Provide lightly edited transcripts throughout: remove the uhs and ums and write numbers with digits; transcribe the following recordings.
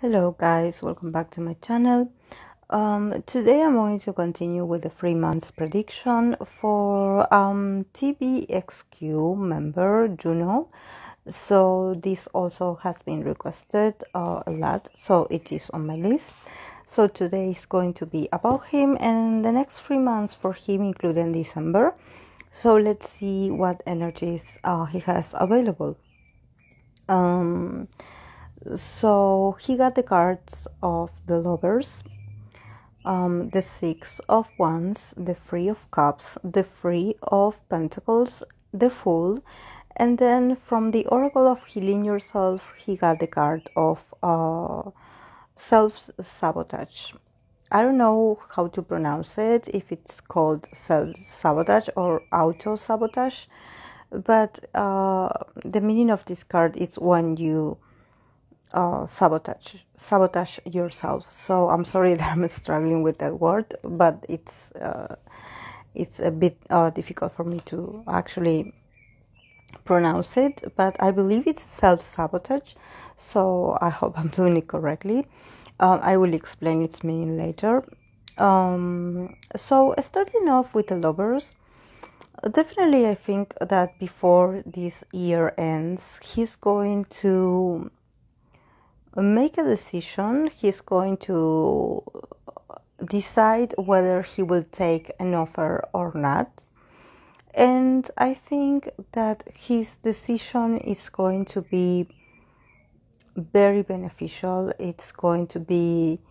Hello guys, welcome back to my channel. Today I'm going to continue with the 3 months prediction for TVXQ member Juno. So this also has been requested a lot, so it is on my list. So today is going to be about him and the next 3 months for him, including December. So let's see what energies he has available. So he got the cards of the Lovers, the Six of Wands, the Three of Cups, the Three of Pentacles, the Fool, and then from the Oracle of Healing Yourself, he got the card of Self-Sabotage. I don't know how to pronounce it, if it's called self-sabotage or auto-sabotage, but the meaning of this card is when you sabotage yourself. So I'm sorry that I'm struggling with that word, but it's a bit difficult for me to actually pronounce it, but I believe it's self-sabotage, so I hope I'm doing it correctly. I will explain its meaning later. So starting off with the Lovers, definitely I think that before this year ends, he's going to make a decision. He's going to decide whether he will take an offer or not. And I think that his decision is going to be very beneficial. It's going to be,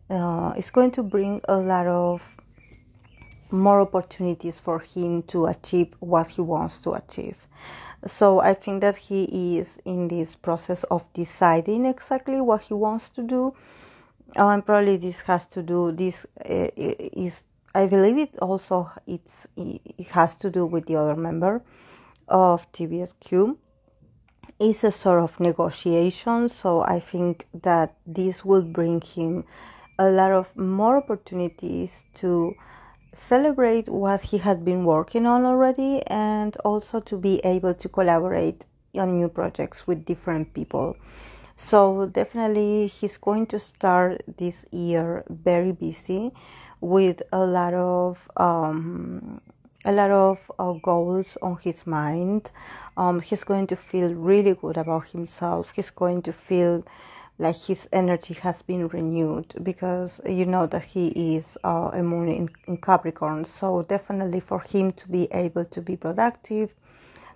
it's going to bring a lot of more opportunities for him to achieve what he wants to achieve. So I think that he is in this process of deciding exactly what he wants to do. And probably this has to do, this is, I believe it also, it has to do with the other member of TVXQ. It's a sort of negotiation, so I think that this will bring him a lot of more opportunities to celebrate what he had been working on already, and also to be able to collaborate on new projects with different people. So definitely he's going to start this year very busy with a lot of goals on his mind. He's going to feel really good about himself. He's going to feel like his energy has been renewed, because you know that he is a moon in Capricorn. So definitely for him to be able to be productive,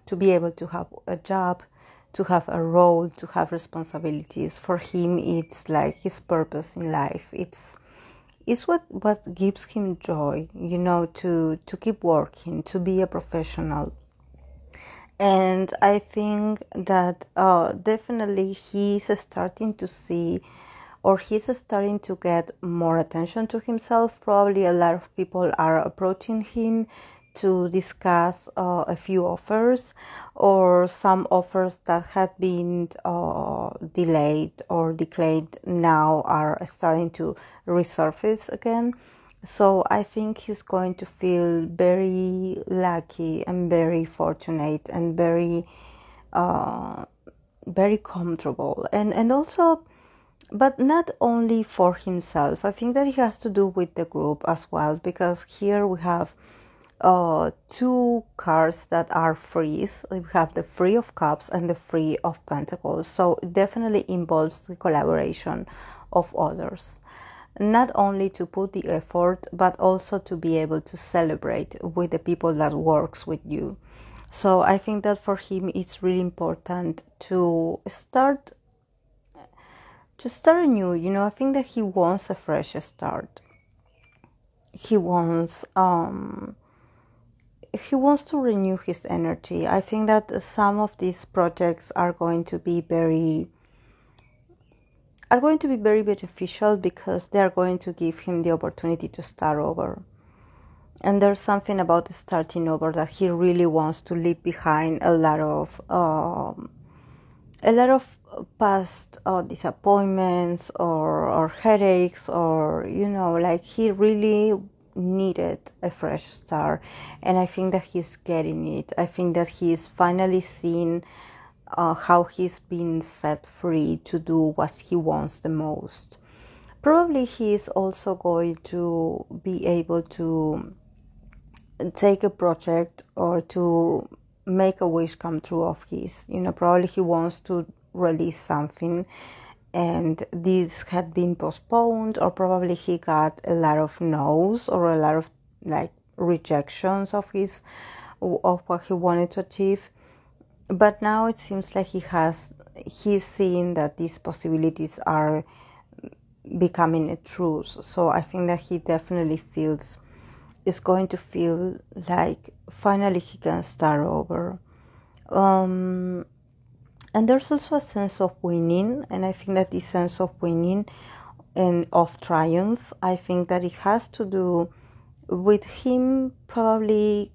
to be able to have a job, to have a role, to have responsibilities, for him it's like his purpose in life. It's what gives him joy, you know, to keep working, to be a professional. And I think that definitely he's starting to see, or he's starting to get more attention to himself. Probably a lot of people are approaching him to discuss a few offers, or some offers that had been delayed or declined now are starting to resurface again. So I think he's going to feel very lucky and very fortunate and very comfortable, and also, but not only for himself. I think that it has to do with the group as well, because here we have two cards that are frees. We have the Three of Cups and the Three of Pentacles. So it definitely involves the collaboration of others, not only to put the effort, but also to be able to celebrate with the people that works with you. So I think that for him it's really important to start anew. You know, I think that he wants a fresh start. He wants to renew his energy. I think that some of these projects are going to be very beneficial, because they are going to give him the opportunity to start over. And there's something about starting over that he really wants to leave behind a lot of past disappointments or headaches, or, you know, like he really needed a fresh start, and I think that he's getting it. I think that he's finally seeing how he's been set free to do what he wants the most. Probably he is also going to be able to take a project or to make a wish come true of his. Probably he wants to release something and this had been postponed, or probably he got a lot of no's or a lot of like rejections of what he wanted to achieve. But now it seems like he's seeing that these possibilities are becoming a truth. So I think that he definitely is going to feel like finally he can start over. And there's also a sense of winning, and I think that this sense of winning and of triumph, I think that it has to do with him probably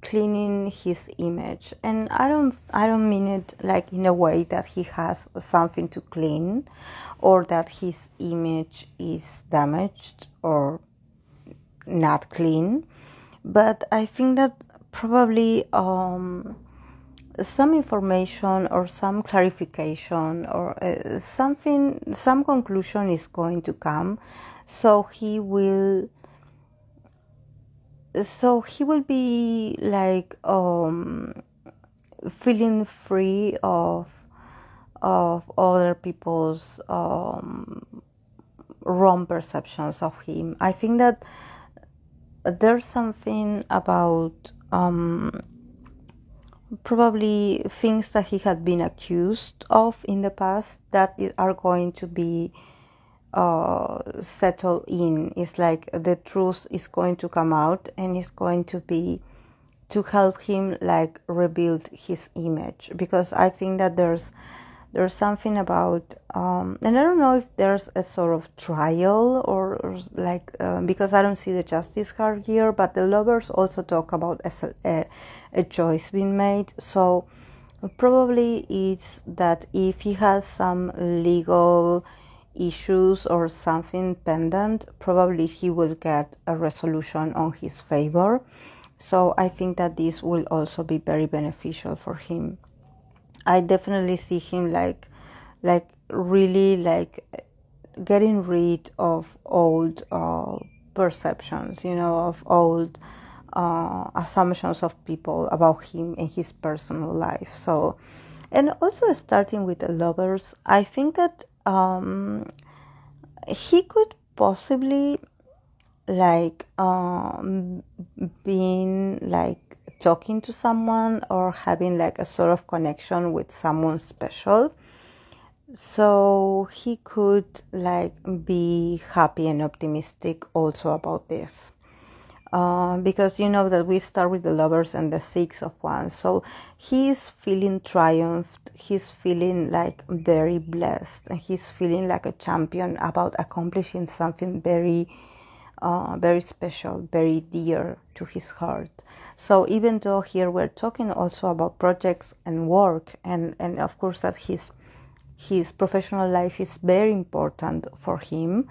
cleaning his image. And I don't mean it like in a way that he has something to clean or that his image is damaged or not clean, but I think that probably some information or some clarification or some conclusion is going to come, so he will be like feeling free of other people's wrong perceptions of him. I think that there's something about probably things that he had been accused of in the past that are going to be settled in. It's like the truth is going to come out, and it's going to be to help him like rebuild his image, because I think that there's something about and I don't know if there's a sort of trial or like because I don't see the justice card here, but the Lovers also talk about a choice being made. So probably it's that if he has some legal issues or something pendant, probably he will get a resolution on his favor. So I think that this will also be very beneficial for him. I definitely see him like really like getting rid of old perceptions, of old assumptions of people about him and his personal life. So, and also starting with the Lovers, I think that he could possibly like being like talking to someone or having like a sort of connection with someone special, so he could like be happy and optimistic also about this, because that we start with the Lovers and the Six of Wands, so he's feeling triumphed, he's feeling like very blessed, and he's feeling like a champion about accomplishing something very very special, very dear to his heart. So even though here we're talking also about projects and work, and of course that his professional life is very important for him,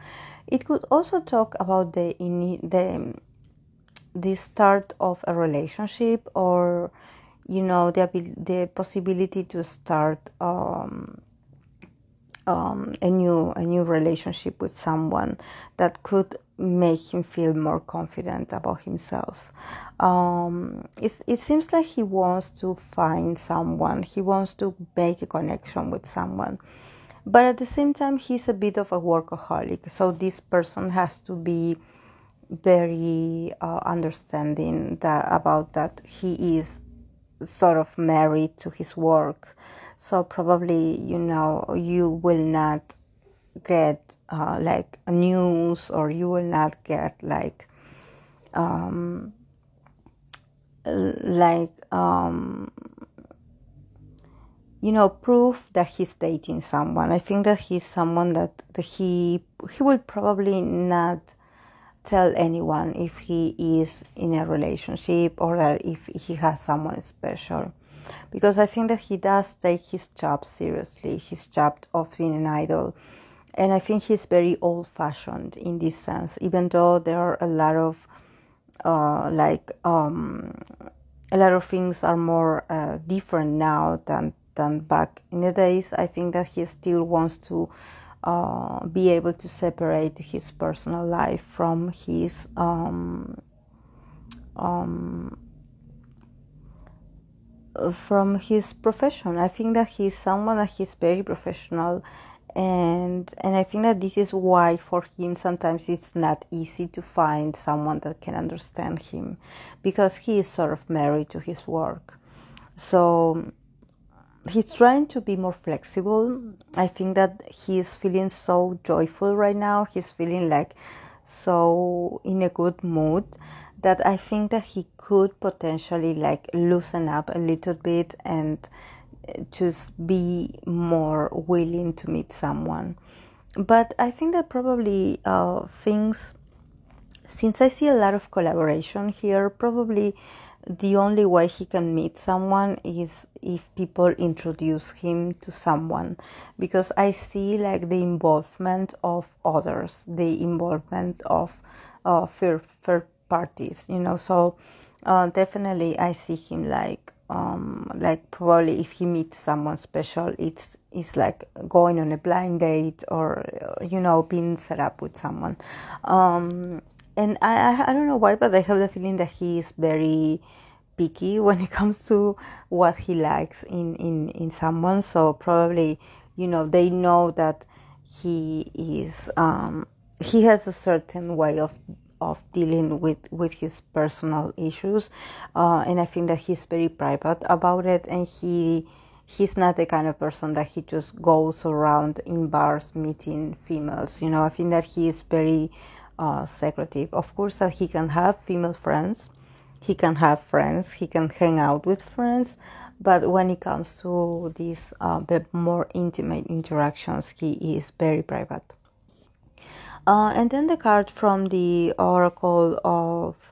it could also talk about the start of a relationship, or the possibility to start a new relationship with someone that could make him feel more confident about himself. It seems like he wants to find someone, he wants to make a connection with someone, but at the same time he's a bit of a workaholic, so this person has to be very understanding about that he is sort of married to his work. So probably you will not get like news, or you will not get like proof that he's dating someone. I think that he's someone that he will probably not tell anyone if he is in a relationship, or that if he has someone special, because I think that he does take his job seriously, his job of being an idol. And I think he's very old-fashioned in this sense, even though there are a lot of a lot of things are more different now than than back in the days. I think that he still wants to be able to separate his personal life from his profession. I think that he's someone that he's very professional, and I think that this is why for him sometimes it's not easy to find someone that can understand him, because he is sort of married to his work. So he's trying to be more flexible. I think that he's feeling so joyful right now. He's feeling like so in a good mood that I think that he could potentially like loosen up a little bit and just be more willing to meet someone. But I think that probably things, since I see a lot of collaboration here, probably the only way he can meet someone is if people introduce him to someone, because I see like the involvement of others, the involvement of third parties, you know. So definitely I see him like probably if he meets someone special, it's like going on a blind date, or you know, being set up with someone. And I don't know why, but I have the feeling that he is very picky when it comes to what he likes in someone. So probably, you know, they know that he is he has a certain way of dealing with his personal issues, and I think that he's very private about it, and he's not the kind of person that he just goes around in bars meeting females, you know. I think that he is very secretive. Of course that he can have female friends, he can have friends, he can hang out with friends, but when it comes to these the more intimate interactions, he is very private. And then the card from the Oracle of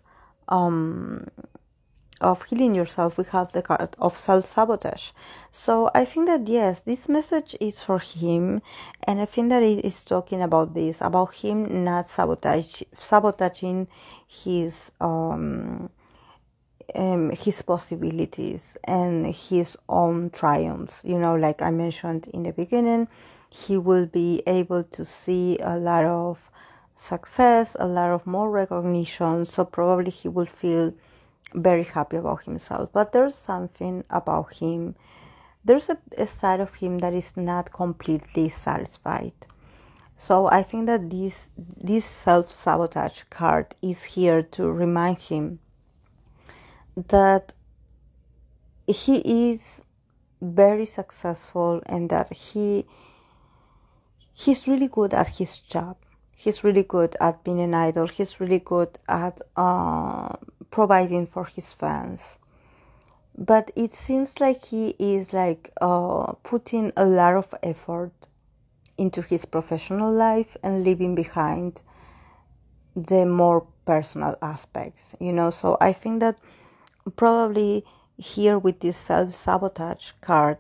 healing yourself, we have the card of self-sabotage. So I think that yes, this message is for him, and I think that it is talking about this, about him not sabotaging his possibilities and his own triumphs. You know, like I mentioned in the beginning, he will be able to see a lot of success, a lot of more recognition, so probably he will feel very happy about himself. But there's something about him, there's a side of him that is not completely satisfied. So I think that this self-sabotage card is here to remind him that he is very successful, and that he's really good at his job. He's really good at being an idol. He's really good at providing for his fans. But it seems like he is like putting a lot of effort into his professional life and leaving behind the more personal aspects, you know. So I think that probably here with this self-sabotage card,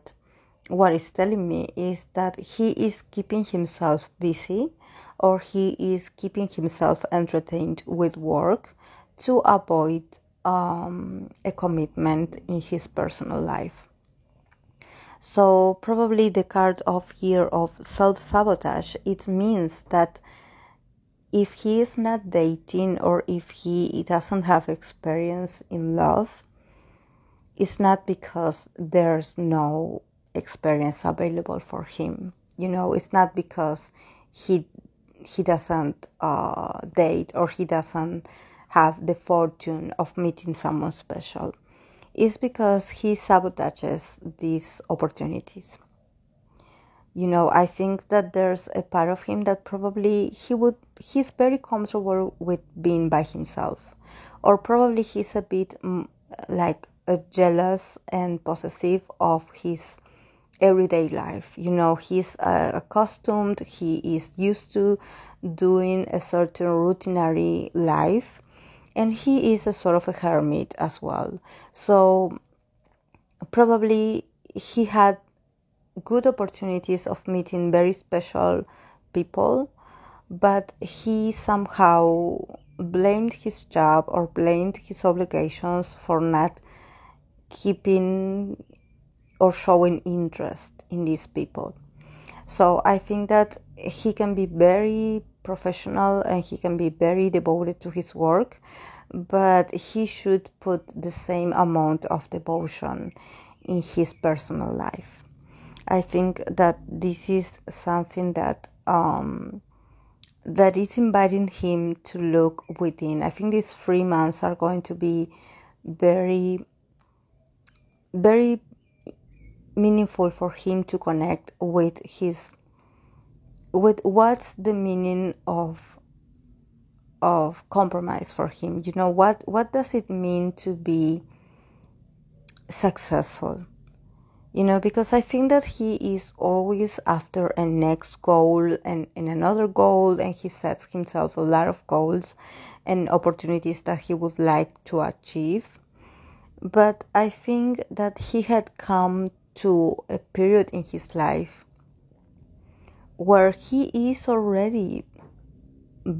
what it's telling me is that he is keeping himself busy, or he is keeping himself entertained with work to avoid a commitment in his personal life. So probably the card of here of self-sabotage, it means that if he is not dating, or if he doesn't have experience in love, it's not because there's no experience available for him. You know, it's not because he doesn't date, or he doesn't have the fortune of meeting someone special. It's because he sabotages these opportunities. You know, I think that there's a part of him that probably he's very comfortable with being by himself, or probably he's a bit like jealous and possessive of his everyday life. You know, he's accustomed, he is used to doing a certain routinary life, and he is a sort of a hermit as well. So probably he had good opportunities of meeting very special people, but he somehow blamed his job or blamed his obligations for not keeping or showing interest in these people. So I think that he can be very professional and he can be very devoted to his work, but he should put the same amount of devotion in his personal life. I think that this is something that that is inviting him to look within. I think these 3 months are going to be very, very meaningful for him to connect with what's the meaning of compromise for him. You know, what does it mean to be successful? You know, because I think that he is always after a next goal and another goal, and he sets himself a lot of goals and opportunities that he would like to achieve. But I think that he had come to a period in his life where he is already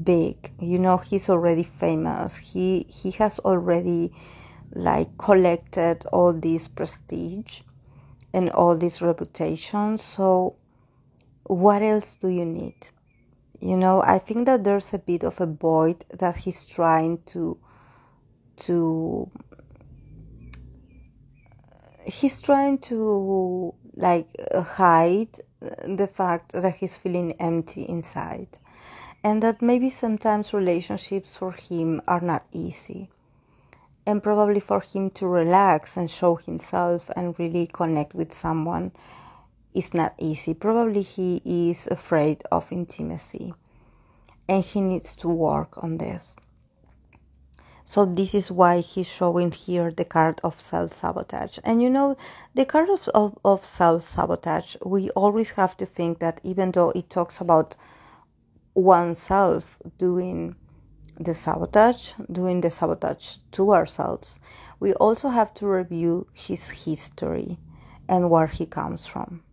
big, you know, he's already famous. He has already like collected all this prestige and all this reputation. So what else do you need? You know, I think that there's a bit of a void that he's trying to like hide the fact that he's feeling empty inside, and that maybe sometimes relationships for him are not easy, and probably for him to relax and show himself and really connect with someone is not easy. Probably he is afraid of intimacy and he needs to work on this. So this is why he's showing here the card of self-sabotage. And you know, the card of self-sabotage, we always have to think that even though it talks about oneself doing the sabotage to ourselves, we also have to review his history and where he comes from,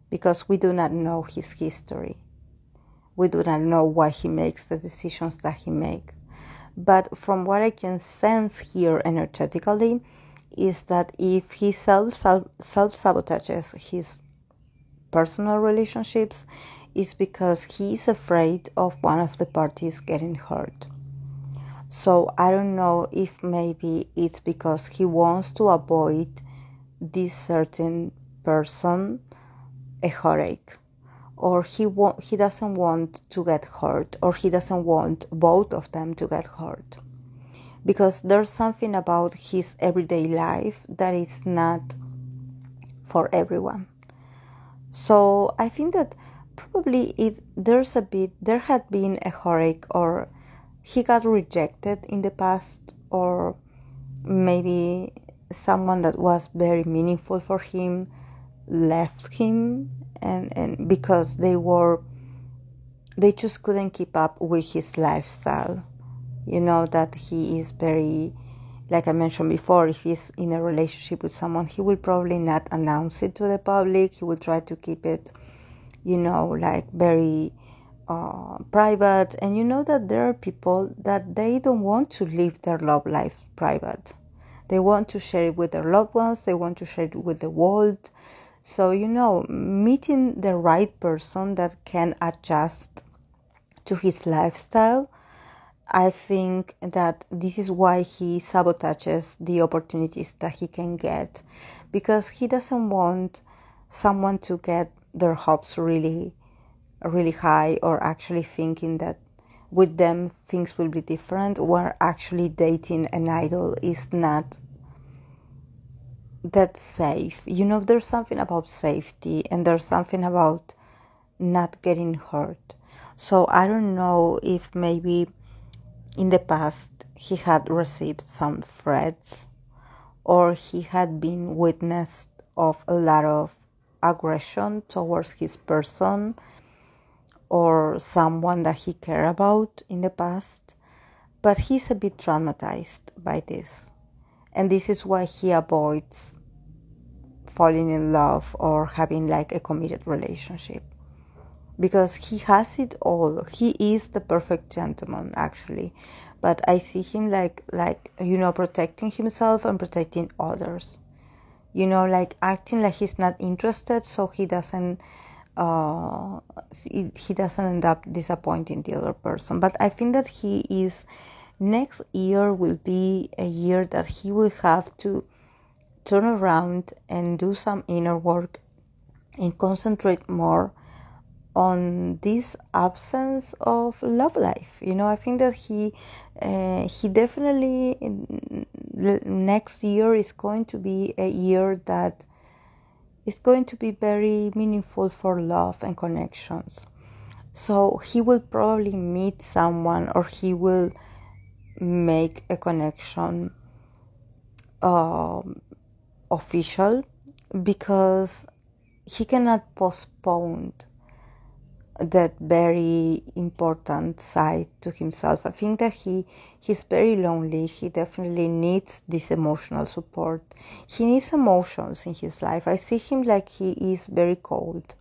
because we do not know his history. We do not know why he makes the decisions that he makes. But from what I can sense here energetically is that if he self-sabotages his personal relationships, it's because he's afraid of one of the parties getting hurt. So I don't know if maybe it's because he wants to avoid this certain person a headache, or he doesn't want to get hurt, or he doesn't want both of them to get hurt, because there's something about his everyday life that is not for everyone. So I think that probably there had been a heartache, or he got rejected in the past, or maybe someone that was very meaningful for him left him, and because they just couldn't keep up with his lifestyle. You know, that he is very, like I mentioned before, if he's in a relationship with someone, he will probably not announce it to the public. He will try to keep it, you know, like very private. And you know that there are people that they don't want to live their love life private. They want to share it with their loved ones. They want to share it with the world. So, you know, meeting the right person that can adjust to his lifestyle, I think that this is why he sabotages the opportunities that he can get, because he doesn't want someone to get their hopes really, really high, or actually thinking that with them things will be different, where actually dating an idol is not that safe. You know, there's something about safety, and there's something about not getting hurt. So I don't know if maybe in the past he had received some threats, or he had been witness of a lot of aggression towards his person or someone that he cared about in the past. But he's a bit traumatized by this. And this is why he avoids falling in love or having like a committed relationship, because he has it all. He is the perfect gentleman, actually. But I see him like, you know, protecting himself and protecting others. like acting like he's not interested, so he doesn't end up disappointing the other person. But I think that next year will be a year that he will have to turn around and do some inner work and concentrate more on this absence of love life. I think that he definitely next year is going to be a year that is going to be very meaningful for love and connections. So he will probably meet someone, or he will make a connection official, because he cannot postpone that very important side to himself. I think that he's very lonely. He definitely needs this emotional support. He needs emotions in his life. I see him like he is very cold.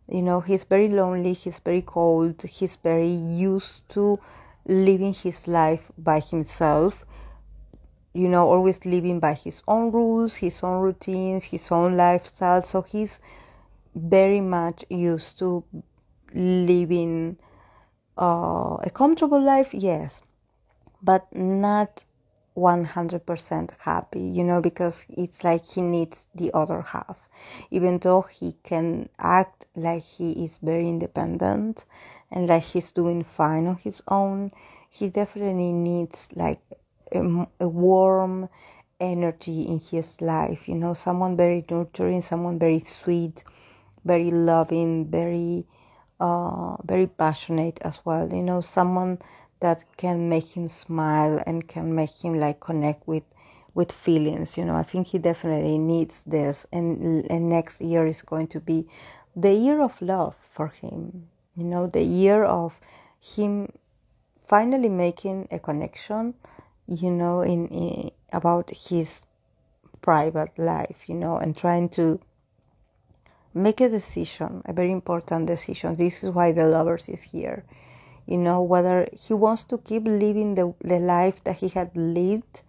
He's very lonely, he's very cold, he's very used to living his life by himself, always living by his own rules, his own routines, his own lifestyle. So he's very much used to living a comfortable life, yes, but not 100% happy, because it's like he needs the other half. Even though he can act like he is very independent and like he's doing fine on his own, he definitely needs like a warm energy in his life, someone very nurturing, someone very sweet, very loving, very passionate as well, someone that can make him smile and can make him like connect with feelings. I think he definitely needs this, and next year is going to be the year of love for him, the year of him finally making a connection, in about his private life, and trying to make a decision, a very important decision. This is why the Lovers is here. Whether he wants to keep living the life that he had lived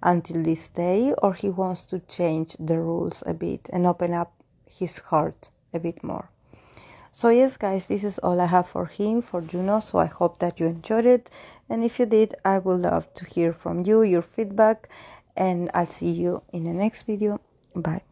until this day, or he wants to change the rules a bit and open up his heart a bit more. So yes, guys, this is all I have for him, for Juno. So I hope that you enjoyed it. And if you did, I would love to hear from you, your feedback. And I'll see you in the next video. Bye.